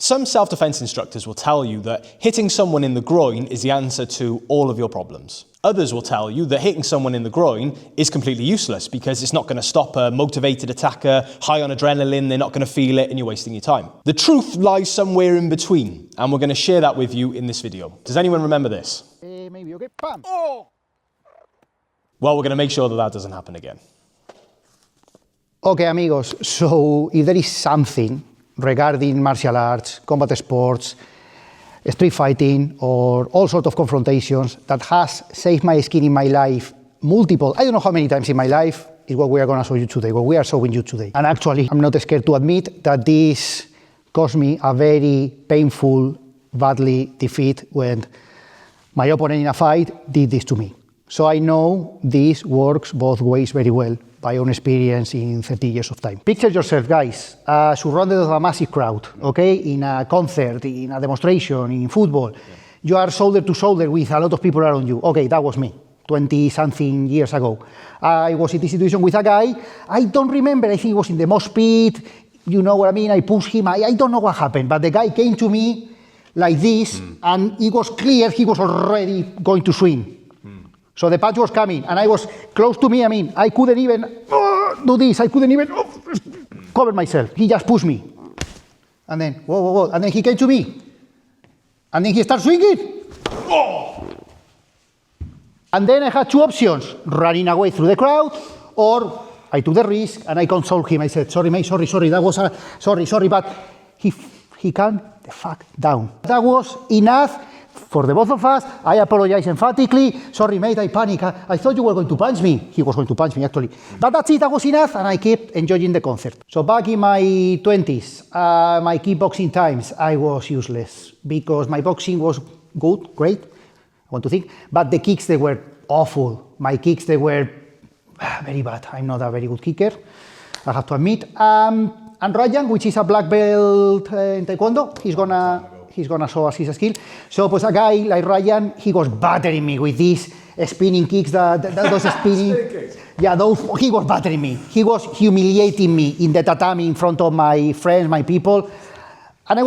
Some self-defense instructors will tell you that hitting someone in the groin is the answer to all of your problems. Others will tell you that hitting someone in the groin is completely useless because it's not going to stop a motivated attacker, high on adrenaline, they're not going to feel it and you're wasting your time. The truth lies somewhere in between, and we're going to share that with you in this video. Does anyone remember this? Maybe, okay, bam! Oh! Well, we're going to make sure that that doesn't happen again. Okay, amigos, so if there is something regarding martial arts, combat sports, street fighting, or all sorts of confrontations that has saved my skin in my life multiple, I don't know how many times in my life, is what we are going to show you today, what we are showing you today. And actually, I'm not scared to admit that this caused me a very painful, badly defeat when my opponent in a fight did this to me. So I know this works both ways very well, by own experience in 30 years of time. Picture yourself, guys, surrounded of a massive crowd, okay? In a concert, in a demonstration, in football. Yeah. You are shoulder to shoulder with a lot of people around you. Okay, that was me, 20-something years ago. I was in this situation with a guy. I don't remember, I think it was in the mosh pit. You know what I mean? I pushed him. I don't know what happened, but the guy came to me like this, and it was clear he was already going to swing. So the punch was coming, and I was close to me. I mean, I couldn't even do this. I couldn't even cover myself. He just pushed me. And then, whoa, whoa, whoa. And then he came to me. And then he started swinging. Oh! And then I had two options, running away through the crowd, or I took the risk and I consoled him. I said, sorry, mate, sorry, that was sorry, but he calmed the fuck down. That was enough. For the both of us, I apologize emphatically. Sorry, mate, I panicked. I thought you were going to punch me. He was going to punch me, actually. But that's it, that was enough, and I kept enjoying the concert. So back in my 20s, my kickboxing times, I was useless because my boxing was good, great, I want to think, but the kicks, they were awful. My kicks, they were very bad. I'm not a very good kicker, I have to admit. And Ryan, which is a black belt in Taekwondo, he's gonna show us his skill. So, a guy like Ryan, he was battering me with these spinning kicks, those spinning. Yeah, he was battering me. He was humiliating me in the tatami in front of my friends, my people. And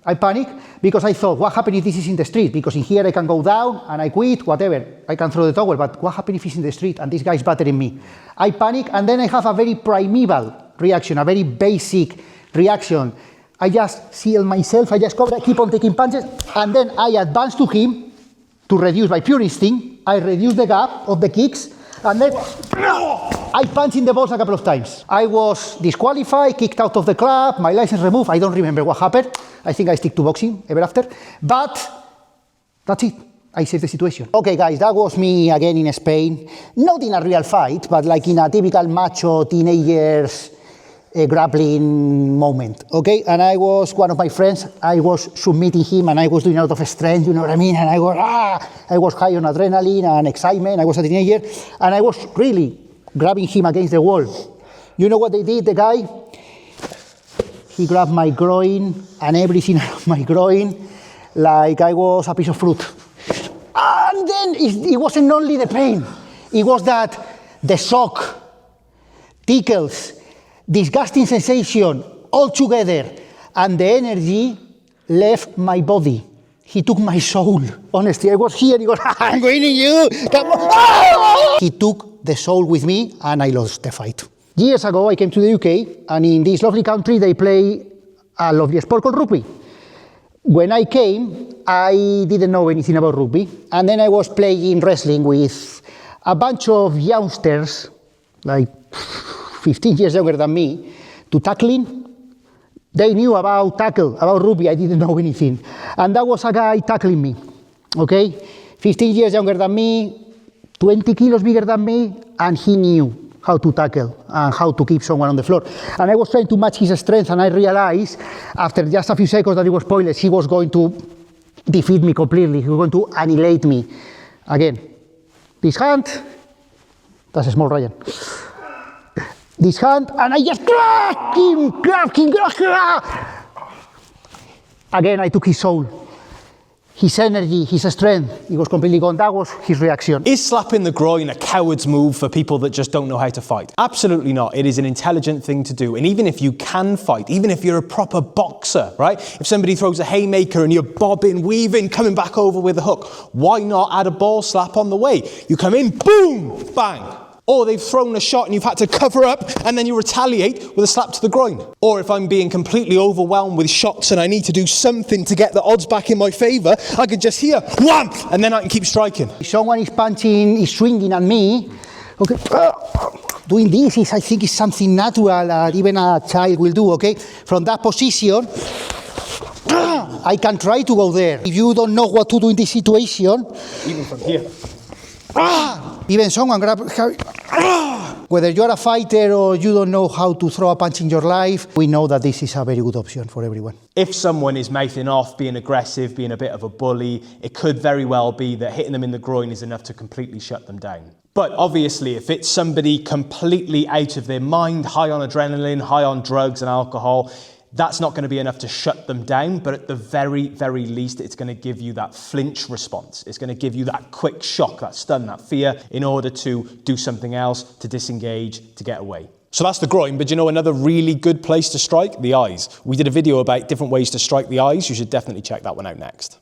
I panicked because I thought, what happens if this is in the street? Because in here I can go down and I quit, whatever. I can throw the towel, but what happens if it's in the street and this guy's battering me? I panic, and then I have a very primeval reaction, a very basic reaction. I just seal myself, I just cover, I keep on taking punches, and then I advance to him to reduce by pure instinct. I reduce the gap of the kicks, and then I punch in the balls a couple of times. I was disqualified, kicked out of the club, my license removed. I don't remember what happened. I think I stick to boxing ever after. But that's it. I saved the situation. Okay, guys, that was me again in Spain. Not in a real fight, but like in a typical macho teenagers grappling moment, okay? And I was, one of my friends, I was submitting him and I was doing a lot of strength, you know what I mean? And I was high on adrenaline and excitement. I was a teenager and I was really grabbing him against the wall. You know what they did, the guy? He grabbed my groin and everything out of my groin like I was a piece of fruit. And then it wasn't only the pain, it was that the shock, tickles, disgusting sensation all together, and the energy left my body. He took my soul. Honestly, I was here, he goes, I'm winning you, come on. He took the soul with me, and I lost the fight. Years ago, I came to the UK, and in this lovely country, they play a lovely sport called rugby. When I came, I didn't know anything about rugby, and then I was playing wrestling with a bunch of youngsters, like 15 years younger than me, to tackling. They knew about tackle, about rugby, I didn't know anything. And that was a guy tackling me, okay? 15 years younger than me, 20 kilos bigger than me, and he knew how to tackle and how to keep someone on the floor. And I was trying to match his strength, and I realized, after just a few seconds that it was pointless, he was going to defeat me completely, he was going to annihilate me. Again, this hand, that's a small Ryan. This hand, and I just grabbed him. Again, I took his soul. his energy, his strength, it was completely gone. That was his reaction. Is slapping the groin a coward's move for people that just don't know how to fight? Absolutely not. It is an intelligent thing to do. And even if you can fight, even if you're a proper boxer, right? If somebody throws a haymaker and you're bobbing, weaving, coming back over with a hook, why not add a ball slap on the way? You come in, boom, bang. Or they've thrown a shot and you've had to cover up and then you retaliate with a slap to the groin. Or if I'm being completely overwhelmed with shots and I need to do something to get the odds back in my favour, I could just hear wham, and then I can keep striking. If someone is punching, is swinging at me, okay, doing this is, I think, is something natural that even a child will do, okay? From that position, I can try to go there. If you don't know what to do in this situation, Even from here. even someone grab, whether you're a fighter or you don't know how to throw a punch in your life, we know that this is a very good option for everyone. If someone is mouthing off, being aggressive, being a bit of a bully, it could very well be that hitting them in the groin is enough to completely shut them down. But obviously, if it's somebody completely out of their mind, high on adrenaline, high on drugs and alcohol, that's not going to be enough to shut them down, but at the very, very least, it's going to give you that flinch response. It's going to give you that quick shock, that stun, that fear, in order to do something else, to disengage, to get away. So that's the groin, but you know another really good place to strike? The eyes. We did a video about different ways to strike the eyes. You should definitely check that one out next.